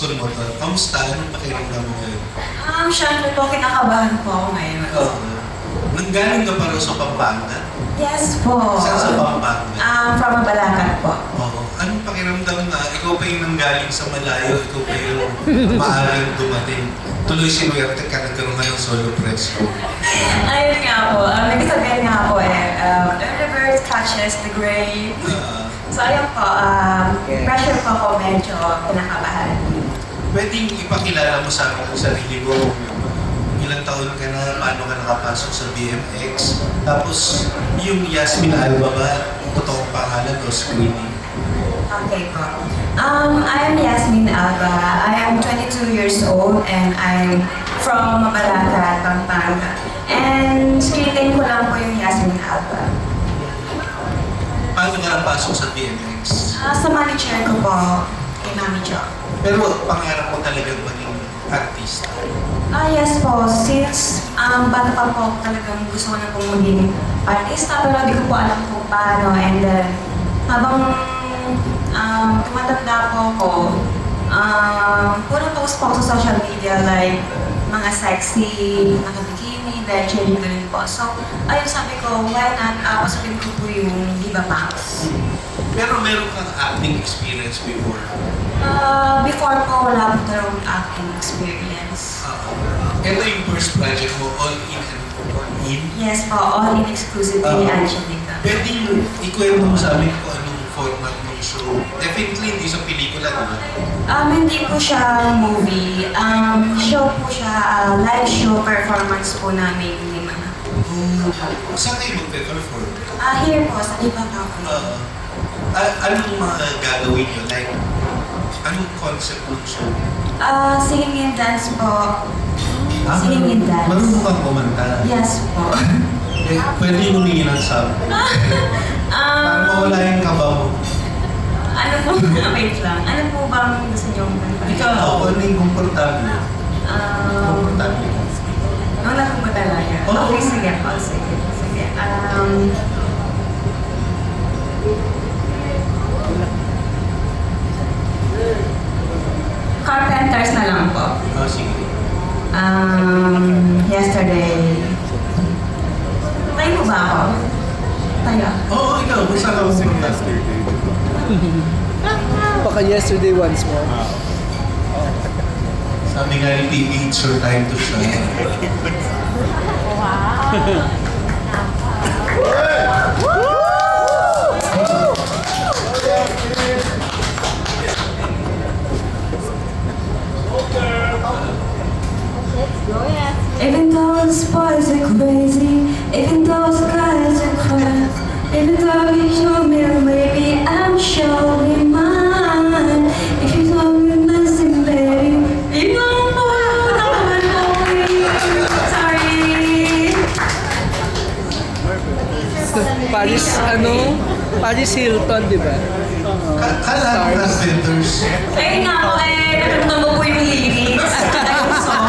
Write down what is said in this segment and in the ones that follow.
successful mo to. Kamusta? Anong pakiramdam mo ngayon? Siyempre po, kinakabahan po ako ngayon. Nanggaling ka pa rin sa Pampanga? Yes po. Saan sa Pampanga? From Mabalacat po. Oo. Anong pakiramdam na ikaw pa yung nanggaling sa malayo, ikaw pa yung maaaring dumating? Tuloy sinuwerte ka, nagkaroon ka ng solo press ko. Ayun nga po. Nagsasabihin nga po early bird catches the grave. So ayun po, pressure po ako medyo kinakabahan. Pwedeng ipakilala mo sa akin ang sarili mo. Ilang taon ka na, paano ka nakapasok sa BMX? Tapos, yung Yasmin Alba ba, totoong pangalan o screening? Okay po. I am Yasmin Alba. I am 22 years old and I'm from Mabalacat, Pampanga. And screening ko lang po yung Yasmin Alba. Paano ka napasok sa BMX? Sa manager ko po, kay Mami Jo. Pero pangarap mo talagang maging artista? Yes po. Since bata pa po, talagang gusto ko na pong maging artista pero di ko po alam kung paano. And then, habang tumatanda po ako, puro post po ako sa social media like mga sexy, nakabikini, dahil changing ko rin po. So, ayun sabi ko, why not pasukin ko po yung Diva Pants. Pero meron kang acting experience before? Before po, wala po talagang acting experience. Ito yung first project mo, all in and all in? Yes po, all in exclusive kay Angelica. Pwede yung ikwento mo sa amin kung anong format ng show. Definitely hindi sa pelikula, di ba? Hindi po siya movie. Show po siya, live show performance po namin ni Mana. Saan kayo magpe-perform? Here po, sa Diva Cafe. Anong mga gagawin nyo? Like, anong concept ng show? Singing and dance po. Singing and dance. Marunong kang kumanta? Yes po. Pwede yung humingi ng sub. Para mawala yung kaba mo. Ano po? Wait lang. Ano po bang gusto niyong kanta? Ikaw, ano yung komportable? Komportable. Wala po ba talaga? Oo. Okay, sige po. Sige. Carpenters na lang po. Sige. Yesterday. Tayo po ba ako? Tayo. Oo, ikaw. Basta ka komportable. Baka yesterday once more. Sabi nga ni PB, it's your time to shine. Even though the boys are crazy, even though the guys are crap, even though you show me maybe I'm showing mine. If you told me nothing, baby, you don't know what sorry. Paris Hilton, di ba? Kala ng vendors. Ayun nga ako nakalimutan ko po yung lyrics. Yung song.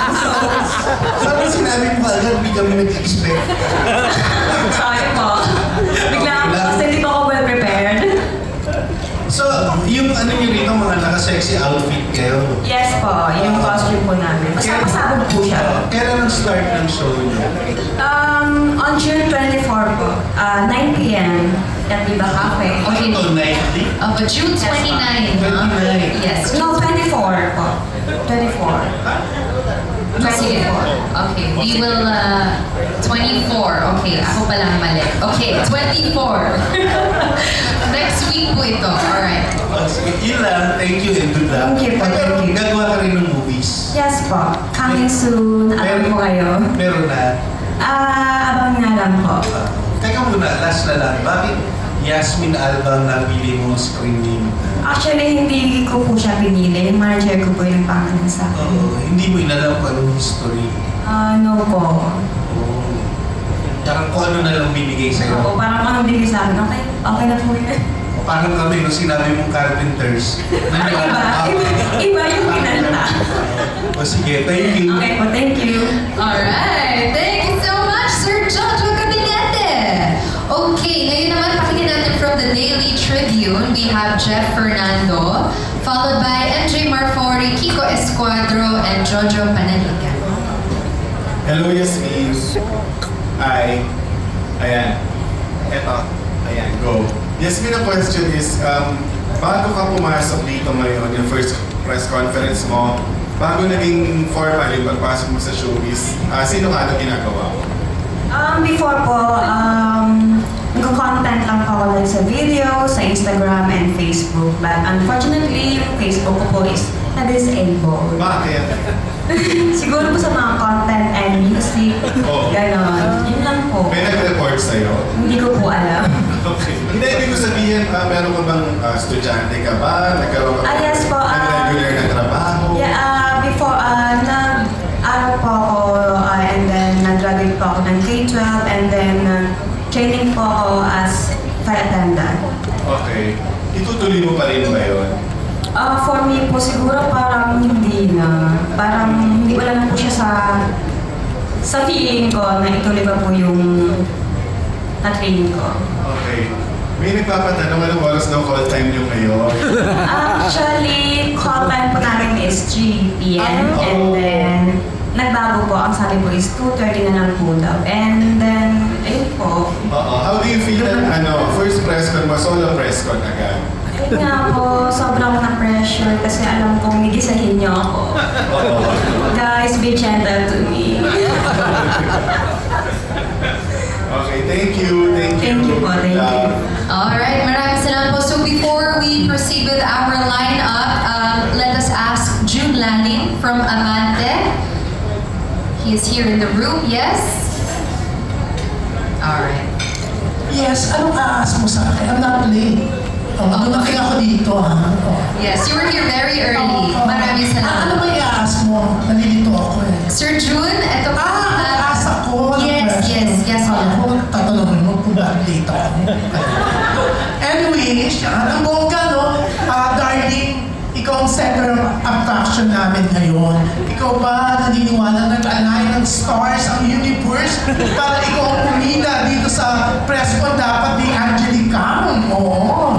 Sabi sinabi mo agad, hindi kami nag-expect. Sorry po. Bigla ako kasi hindi pa ako well prepared. So, yung ano nyo rito, mga naka-sexy outfit kayo. Yes po, yung costume po namin. Pasabog po siya. Kailan ang start ng show nyo? On June 24 po, 9 p.m. at Viva Cafe. Okay. Ito, nightly? But June 29, huh? 29. Yes. No, 24 po. 24. Sige. Okay, we will, 24. Okay, ako palang mali. Okay, 24. Next week po ito. Alright. Sige, yun lang. Thank you and good luck. Thank you po, Pero thank you. gagawa ka rin ng movies. Yes po, coming soon. Alam po kayo. Meron na. Abang nga lang po. Teka muna, last na lang. Bakit Yasmin Alba ang napili mo screen name? Actually, hindi ko po siya pinili. Yung manager ko po yung pangalan sa akin. Hindi mo inalam kung anong history. No po. Parang kung ano na lang binigay sa'yo. Oo, parang kung anong bigay sa akin, okay na po yun. O parang kami nung sinabi mong carpenters. Iba yung pinanta. O sige, thank you. Okay po, thank you. Alright. Thank you so much, Sir Jojo Cabinete. Okay, ngayon naman pakinggan natin from the Daily Tribune. We have Jeff Fernando, followed by MJ Marfori, Kiko Escuadro and Jojo Panaligan. Hello, Yasmin. Hi. Ayan. Eto. Ayan, go. Yasmin, the question is, bago ka pumasok dito ngayon, yung first press conference mo, bago naging formal yung pagpasok mo sa showbiz, sino ka? Ano ginagawa mo? Before po, nag-content lang po ako like sa video, sa Instagram and Facebook. But unfortunately, yung Facebook ko po is na-disabled. Bakit? Siguro po sa mga content and music, Oh. ganon. Yun lang po. May nag-report sa'yo? Hindi ko po alam. Okay. Hindi, ibig ko sabihin, meron ka bang estudyante ka ba? Nagkaroon ka ba Yes po, ng regular na trabaho? Yeah, before, nag-aral po ako and then nag-graduate po ako ng K-12 and then training po ako as flight attendant. Okay. Itutuloy mo pa rin ba yun? For me po, siguro parang hindi na. Parang hindi wala na po siya sa feeling ko na ituloy pa po yung na-training ko. Okay. May nagpapatanong anong oras daw call time nyo ngayon? Actually, call time po namin is 3 p.m. And then, nagbago po. Ang sabi po is 2:30 na lang po daw. And then, ayun po. How do you feel na first press con mo, solo press con agad? Ayun nga po, sobrang na-pressure kasi alam kong gigisahin niyo ako. Oo. Guys, be gentle to me. Okay, thank you. Thank you. Thank you po, thank you. Alright, maraming salamat po. So before we proceed with our lineup, let us ask Jude Lanning from Amante. He is here in the room, yes? Alright. Yes, anong aas mo sa akin? I'm not late. Dumating ako dito, ha? Yes, you were here very early. Maraming Ano salamat. ba yung aas mo? Nalilito ako eh. Sir June, ito po. Aas ako. Yes, yes, Ako, tatanungin mo kung bakit late ako. Anyway, siya, ang bongga, no? Darling, ikaw ang center of attraction namin ngayon. Ikaw ba naniniwala na nag-align ng stars ang universe para ikaw ang pumila dito sa press con dapat ni Angelica? Oo.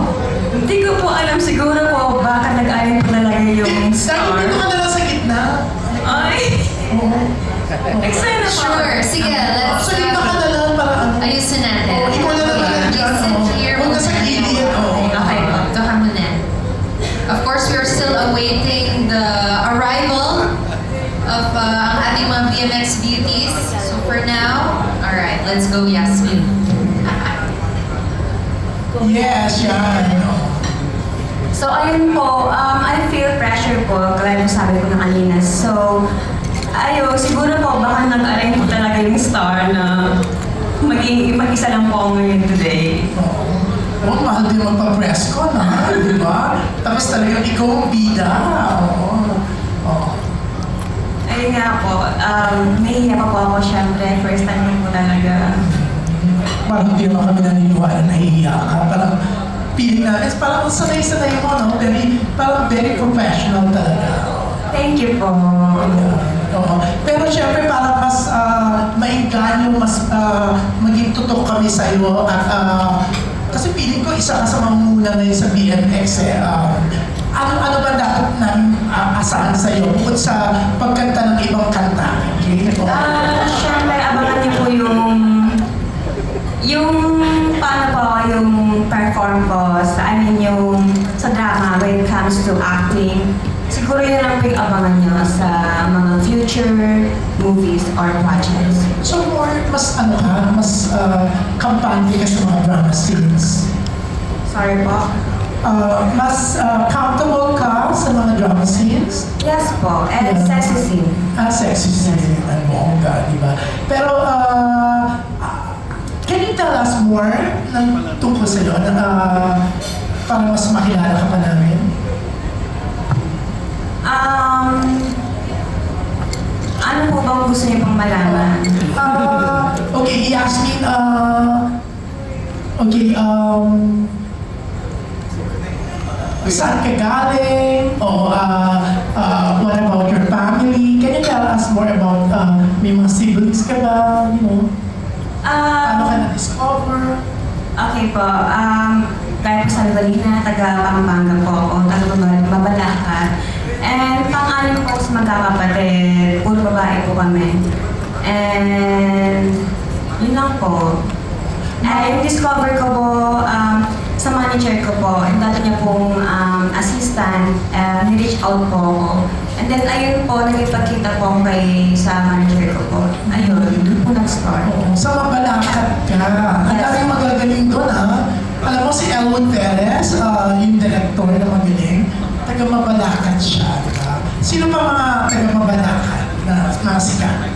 Hindi ko po alam siguro po baka nag-ayon po talaga yung Dahil star. dito ka na lang sa gitna. Ay! Oo. Excited na po. Sure, sige, let's Sa gitna ka na lang para ano. ayusin natin. Oo, ikaw na lang Yeah, dyan, please sit oo. here. Huwag ka sa gilid, oo. Okay po, ito ka muna. Of course, we are still awaiting the arrival of ang ating mga BMX beauties. So for now, alright, let's go Yasmin. Yes, yan. So, ayun po, I feel pressure po, gaya po sabi ko na kanina. So, ayun, siguro po, baka nag-align po talaga yung star na maging mag-isa lang po ako ngayon today. Oo, mahal din magpa-press con, ha? Di ba? Tapos talagang ikaw ang bida. Oo. Oo. Ayun nga po, nahihiya pa po ako syempre, first time ko po talaga. Parang hindi naman kami naniniwala na nahihiya ka. Parang feeling na, parang sanay-sanay mo, no? Parang very professional talaga. Thank you po. Oo. Pero syempre parang mas mainganyo, mas maging tutok kami sa iyo at kasi feeling ko isa ka sa mamuna ngayon sa BMX eh. Ano ba dapat namin asahan sa iyo bukod sa pagkanta ng ibang kanta? Okay? Syempre, abangan niyo po yung paano po yung perform ko sa drama when it comes to acting. Siguro yun lang po yung abangan nyo sa mga future movies or projects. So more, mas kampante ka sa mga drama scenes. Sorry po. Mas comfortable ka sa mga drama scenes. Yes po, and Yeah. sexy scene. Sexy scene, ang bongga, di ba? Pero, can you tell us more tungkol sa iyo? Para mas makilala ka pa namin? Ano po bang gusto niyo pang malaman? Okay, Yasmin, saan ka galing? O what about your family? Can you tell us more about, may mga siblings ka ba? You know, paano ka na-discover? Okay po, kaya po sabi kanina, taga Pampanga po ako, taga Mabalacat. And pang-anim po kasi magkakapatid, puro babae po kami. And yun lang po. Yung discover ko po sa manager ko po, yung dati niya pong assistant, ni-reach out po ako. And then ayun po, nagipagkita po ako sa manager ko po. Ayun, doon po nag-start. Oo, sa Mabalacat ka. Ang daming magagaling doon, ha? Alam mo si Elwood Perez, yung director na magaling, taga Mabalacat siya, di ba? Sino pa mga taga Mabalacat na sikat?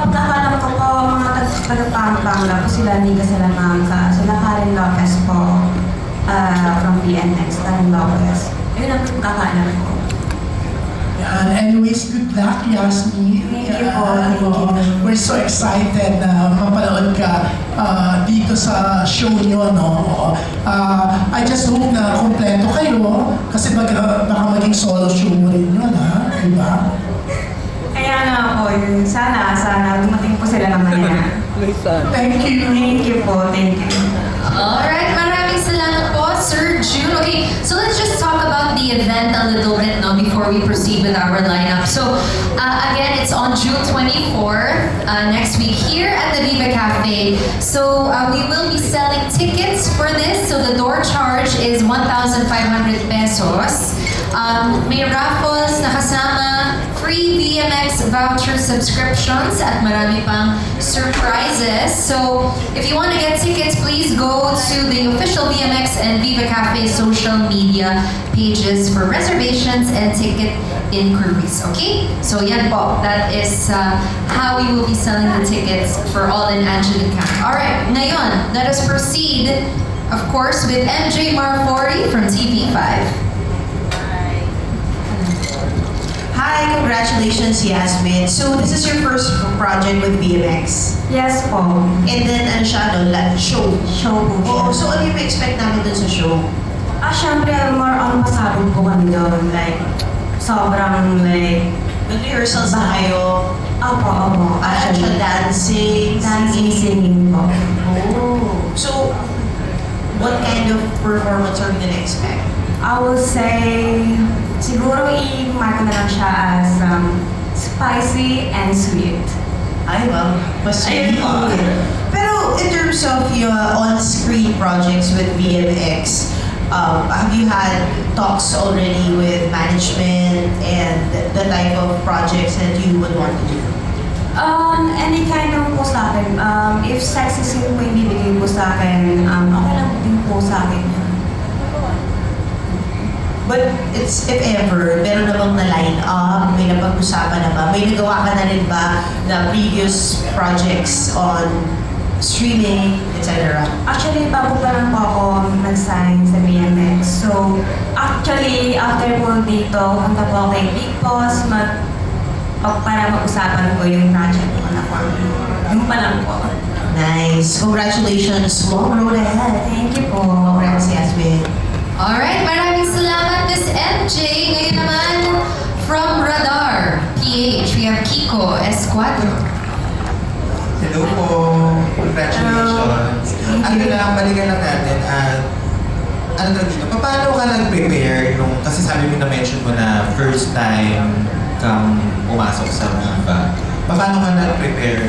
Pagkakalam ko po, mga taga-Pampanga po sila, Nika Salamanca, sila Karen Lopez po, from PNX, Karen Lopez. Yun ang pagkakalam ko. Yan. Anyways, good luck, Yasmin. Thank you po, thank you. We're so excited na mapanood ka dito sa show nyo, no? I just hope na kompleto kayo kasi baka maging solo show mo rin yun, ha? Diba? Kaya nga po, yun, sana dumating po sila mamaya. Thank you. Thank you po, thank you. Alright, maraming salamat po, Sir June. Okay, so let's just talk about the event a little bit now before we proceed with our lineup. So, again, it's on June 24th, next week here at the Viva Cafe. So, we will be selling tickets for this. So, the door charge is 1,500 pesos. May raffles na kasama, free VMX voucher subscriptions at marami pang surprises. So, if you want to get tickets, please go to the official VMX and Viva Cafe social media pages for reservations and ticket inquiries. Okay? So, yan po. That is how we will be selling the tickets for all in Angelica. Alright, ngayon, let us proceed, of course, with MJ Marfori from TV5. Hi, congratulations, Yasmin. So, this is your first project with BMX. Yes po. And then, ano siya, no? Show. Show po siya. Oh, so ano yung expect namin dun sa show? Syempre, more on pasabog po kami doon. Like, sobrang like, Nag-rehearsals na kayo? opo. Actual dancing? Dancing, singing po. Oh. So, what kind of performance are we gonna expect? I would say, siguro i-mark ko na lang siya as spicy and sweet. Ay, well, mas Ayun po. Pero in terms of your on-screen projects with BMX, have you had talks already with management and the type of projects that you would want to do? Any kind of po sa akin. If sexy scene po yung bibigay po sa akin, okay lang din po sa akin yun. But it's, if ever, meron na bang na-line up? May napag-usapan na ba? May nagawa ka na rin ba na previous projects on streaming, etc.? Actually, bago pa lang po ako nag-sign sa BMX. So, actually, after po dito, punta po ako kay Big Boss, para mag-usapan ko yung project ko na po. Yung pa lang po. Nice. Congratulations. Long road ahead. Thank you po. Congrats, Yasmin. Alright, maraming salamat, Miss MJ. Ngayon naman, from Radar PH, we have Kiko Escuadro. Hello po. Congratulations. Ano lang, balikan lang natin at ano na dito, paano ka nag-prepare nung, kasi sabi mo na-mention mo na first time kang pumasok sa Viva. Paano ka nag-prepare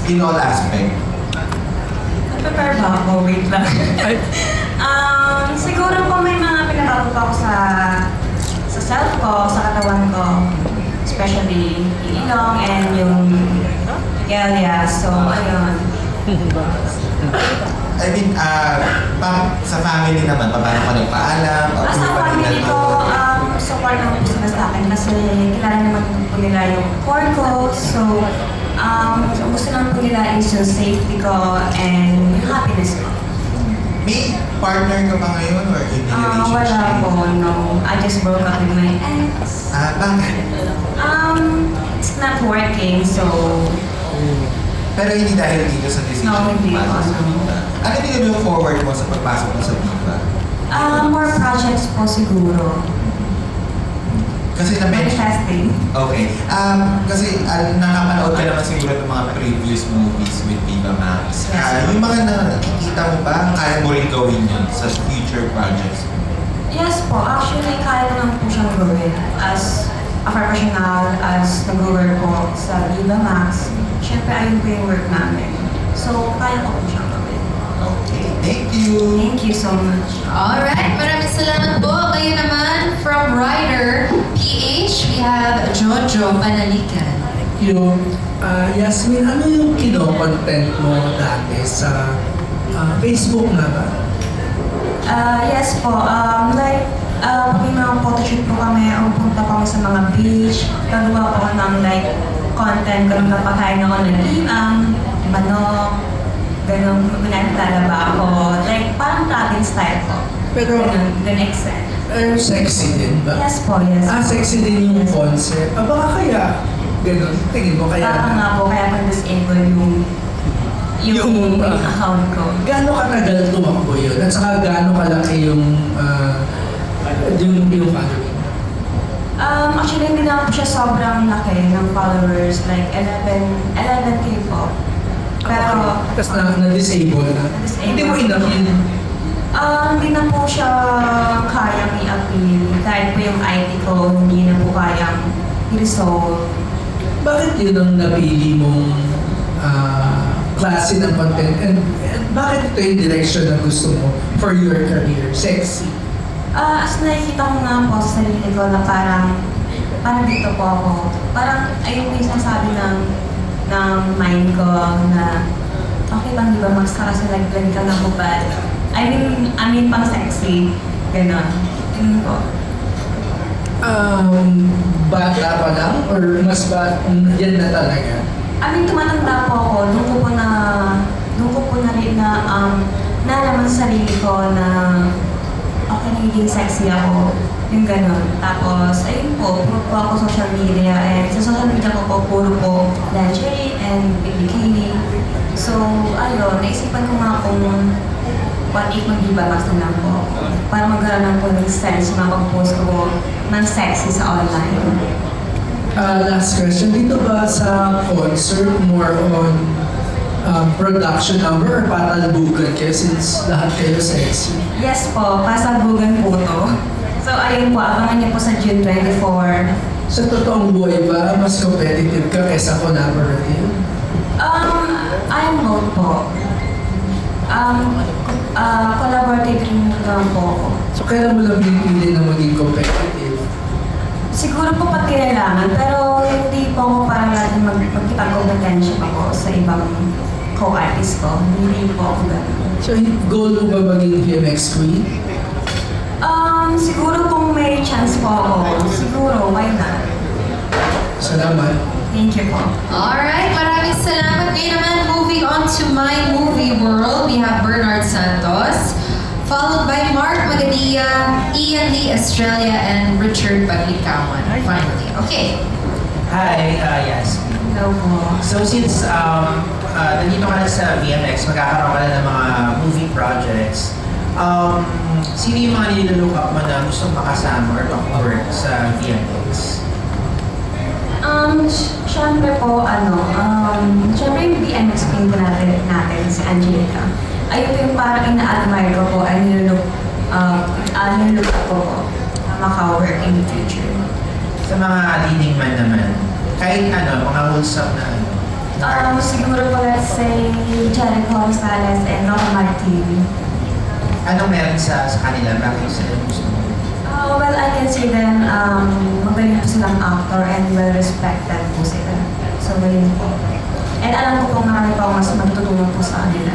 in all aspect? Prepare ba ako? Wait lang. Siguro po may mga pinatato pa ako sa self ko, sa katawan ko. Especially yung ilong and yung gelya. So, ayun. I mean, sa family naman, paano ka nagpaalam? Sa family ko, support naman po sila sa akin kasi kilala naman po nila yung core ko. So, gusto naman po nila is yung safety ko and yung happiness ko. May partner ka ba ngayon or in a relationship? Wala po, no. I just broke up with my ex. Bakit? It's not working, so... Pero hindi dahil dito sa decision No, hindi pumasok sa po. Viva. Ano yung look forward mo sa pagpasok mo sa Viva? More projects po siguro. Kasi na-mention. Manifesting. Okay. Kasi nakapanood ka naman siguro ng mga previous movies with Viva Max. Yung mga nakikita mo ba, kaya mo rin gawin yun sa future projects? Yes po, actually kaya ko lang po siyang gawin as a professional as nag-work po sa Viva Max, syempre ayun po yung work namin. So, kaya ko po siyang gawin. Okay, thank you. Thank you so much. Alright, maraming salamat po. Ngayon naman, from Rider PH, we have Jojo Panalican. Yung, Yasmin, ano yung kino-content mo dati sa Facebook na ba? Yes po, pag may mga photoshoot po kami, pupunta po kami sa mga beach, gagawa po ng content, kung napakain ako ng manok, ganun, lalaba ako. Parang travel style po. Pero, The next set. sexy din ba? Yes po, yes. Sexy din yung concept. Baka kaya, ganun, tingin mo kaya Baka nga po, kaya pag disable yung account ko. Gaano katagal tumakbo yun? At saka gaano kalaki yung following? Actually, hindi naman po siya sobrang laki ng followers, 11K po. Pero, Tapos na-disable na? Na-disable. Hindi mo inamin? hindi na po siya kayang i-appeal. Kahit po yung IT ko, hindi na po kayang i-resolve. Bakit yun ang napili mong klase ng content? And bakit ito yung direction na gusto mo for your career? Sexy? As nakikita ko nga po sa sarili ko na parang dito po ako. Parang ayun po yung sinasabi ng mind ko na okay bang di ba mas kasi nag-blend ka na hubad? I mean pang sexy. Ganon. Yun po. Bata pa lang? Or mas yan na talaga? Tumatanda po ako. Doon ko po na rin na nalaman sa sarili ko na okay, nagiging sexy ako. Yung gano'n. Tapos, ayun po, puro po ako social media. And sa social media ko po, puro po lingerie and bikini. So, ayun, naisipan ko nga kung what if mag-ibabax na lang po. Para magkaroon lang po ng sense na pag-post ko ng sexy sa online. Last question, dito ba sa concert more on production number or patalbugan kayo since lahat kayo sexy? Yes po, pasabugan po to. So ayun po, abangan niyo po sa June 24. Sa totoong buhay ba, mas competitive ka kaysa collaborative? I'm both po. Collaborative rin lang po ako. So kailan mo lang pinipili na maging competitive? Siguro po pag kailangan, pero hindi po ako parang lagi magkipag-competition ako sa ibang co-artist ko. Hindi po ako ganun. So goal mo ba maging BMX queen? Siguro kung may chance po ako, siguro, why not? Salamat. Thank you po. Alright, maraming salamat. Ngayon naman, moving on to My Movie World, we have Bernard Santos, followed by Mark Magadia, Ian Lee Estrella, and Richard Baglikawan. Finally, okay. Hi, Yasmin. Hello po. So since nandito ka na sa VMX, magkakaroon ka na ng mga movie projects, sino yung mga nililook up mo na gusto makasama or mag-work sa VMX? Siyempre po, siyempre yung BMX queen po natin si Angelica. Ayun po yung parang ina-admire ko po, nilook up ko po na maka-work in the future. Sa mga leading man naman, kahit mga wholesome na Siguro po, let's say, Jericho Gonzalez and Rocco Martin. anong meron sa kanila? Bakit sila gusto mo? Well, I can see them, magaling po silang actor and well-respected po sila. So, yun po. And alam ko po marami pa mas matutunan po sa kanila.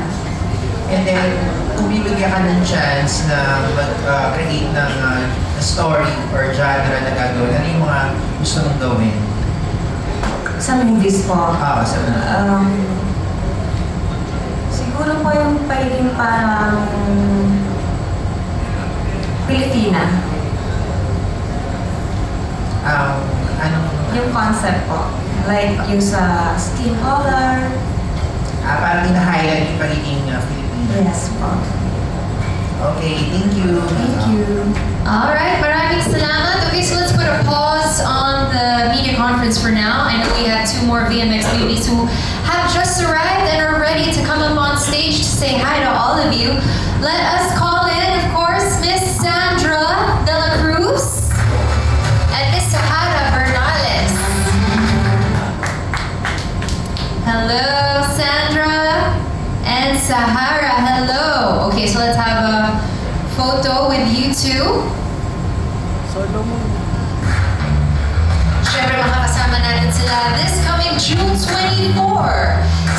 And then, kung bibigyan ka ng chance na mag-create ng story or genre na gagawin, ano yung mga gusto mong gawin? Sa movies po. Sa Siguro po yung pagiging parang Pilipina. Yung concept po. Like yung sa skin color. parang ina-highlight yung pagiging Filipino. Yes po. Okay, thank you. Thank you. Alright, maraming salamat. Okay, so let's put a pause on the media conference for now. I know we have two more VMX beauties who have just arrived and are ready to come up on stage to say hi to all of you. Let us call in, of course, Miss Sandra De La Cruz and Miss Sahara Bernal. sila this coming June 24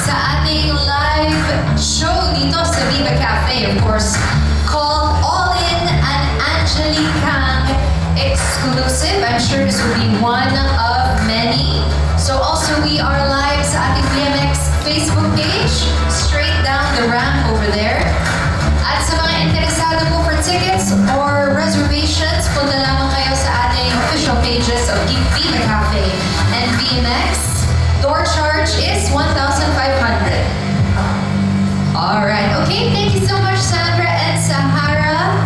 sa ating live show dito sa Viva Cafe, of course, called All In, an Angelique Kang exclusive. I'm sure this will be one of many. So also we are live sa ating BMX Facebook page, straight down the ramp over there. At sa mga interesado po for tickets or reservations, punta lamang kayo sa ating official pages of Viva Cafe and BMX. Door charge is 1,500. Alright, okay, thank you so much Sandra and Sahara.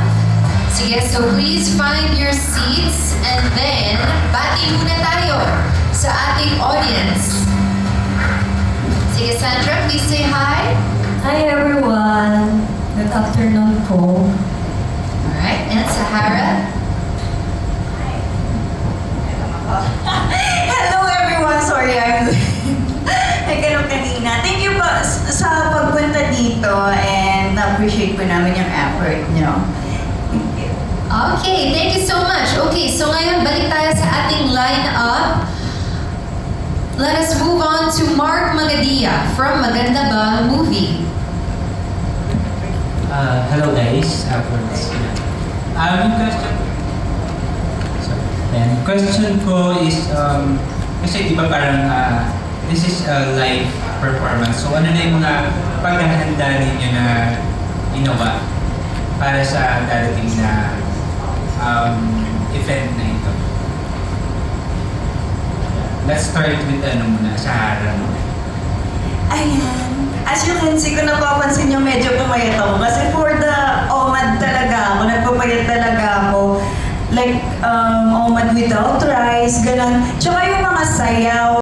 Sige, so please find your seats and then bati muna tayo sa ating audience. Sige Sandra, please say hi. Hi everyone! Good afternoon po. Alright, and Sahara. Hello everyone! Sorry, I'm nagkaroon kanina. Thank you po sa pagpunta dito and appreciate po namin yung effort nyo. Thank you. Okay, thank you so much. Okay, so ngayon balik tayo sa ating line-up. Let us move on to Mark Magadia from Maganda Ba Movie. Hello guys, yung question ko is, kasi di ba parang this is a live performance, so ano na yung mga paghahanda ninyo na ginawa para sa darating na event na ito? Let's start with Sahara. Ayan. As you can see, kung napapansin nyo, medyo pumayat ako. Kasi for the OMAD talaga ako, nagpapayat talaga ako. Like, OMAD without rice, gano'n. Tsaka yung mga sayaw,